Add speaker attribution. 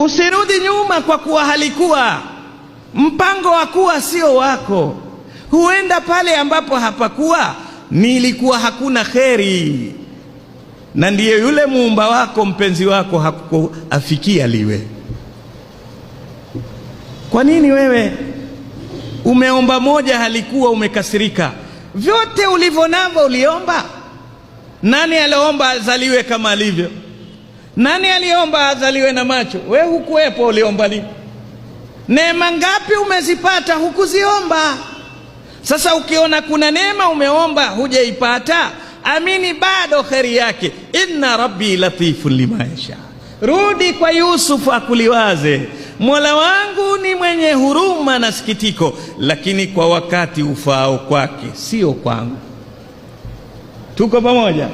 Speaker 1: Usirudi nyuma kwa kuwa halikuwa. Mpango wa kuwa sio wako. Huenda pale ambapo hapakuwa nilikuwa hakuna kheri, na ndiye yule muumba wako mpenzi wako hakuafikia liwe. Kwa nini wewe umeomba moja halikuwa umekasirika? Vyote ulivyo navyo uliomba. Nani aliomba azaliwe kama alivyo? Nani aliomba azaliwe na macho? Wewe hukuwepo, uliomba nini? Neema ngapi umezipata hukuziomba? Sasa ukiona kuna neema umeomba hujaipata, amini bado kheri yake. Inna rabbi latifun lima yasha. Rudi kwa Yusufu akuliwaze, Mola wangu ni mwenye huruma na sikitiko, lakini kwa wakati ufaao kwake, sio kwangu. Tuko pamoja?